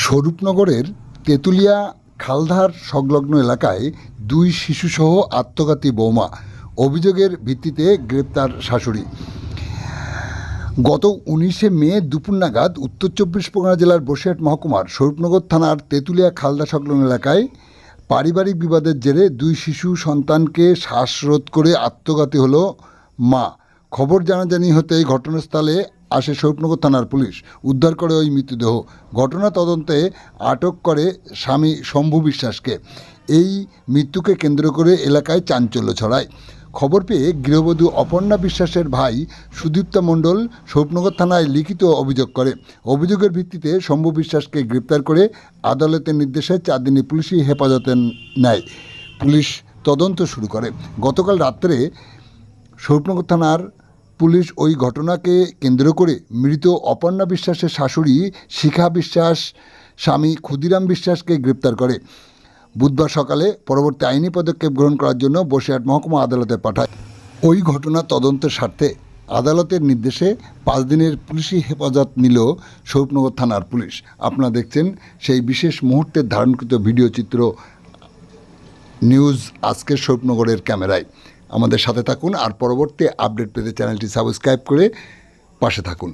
স্বরূপনগরের তেঁতুলিয়া খালধার সংলগ্ন এলাকায় দুই শিশুসহ আত্মঘাতী বৌমা, অভিযোগের ভিত্তিতে গ্রেপ্তার শাশুড়ি। গত 19শে মে দুপুর নাগাদ উত্তর চব্বিশ পরগনা জেলার বসিরহাট মহকুমার স্বরূপনগর থানার তেঁতুলিয়া খালদা সংলগ্ন এলাকায় পারিবারিক বিবাদের জেরে দুই শিশু সন্তানকে শ্বাসরোধ করে আত্মঘাতী হল মা। খবর জানাজানি হতেই ঘটনাস্থলে আসে স্বরূপনগর থানার পুলিশ, উদ্ধার করে ওই মৃতদেহ। ঘটনা তদন্তে আটক করে স্বামী শম্ভু বিশ্বাসকে। এই মৃত্যুকে কেন্দ্র করে এলাকায় চাঞ্চল্য ছড়ায়। খবর পেয়ে গৃহবধূ অপর্ণা বিশ্বাসের ভাই সুদীপ্তা মণ্ডল স্বরূপনগর থানায় লিখিত অভিযোগ করে। অভিযোগের ভিত্তিতে শম্ভু বিশ্বাসকে গ্রেপ্তার করে আদালতের নির্দেশে 4 দিনে পুলিশি হেফাজতে নেয়। পুলিশ তদন্ত শুরু করে। গতকাল রাত্রে স্বরূপনগর থানার পুলিশ ওই ঘটনাকে কেন্দ্র করে মৃত অপর্ণা বিশ্বাসের শাশুড়ি শিখা বিশ্বাস, স্বামী ক্ষুদিরাম বিশ্বাসকে গ্রেপ্তার করে। বুধবার সকালে পরবর্তী আইনি পদক্ষেপ গ্রহণ করার জন্য বসিরহাট মহকুমা আদালতে পাঠায়। ওই ঘটনা তদন্তের স্বার্থে আদালতের নির্দেশে 5 দিনের পুলিশি হেফাজত নিল স্বরূপনগর থানার পুলিশ। আপনারা দেখছেন সেই বিশেষ মুহূর্তের ধারণকৃত ভিডিও চিত্র নিউজ আজকের স্বরূপনগরের ক্যামেরায়। আমাদের সাথে থাকুন আর পরবর্তী আপডেট পেতে চ্যানেলটি সাবস্ক্রাইব করে পাশে থাকুন।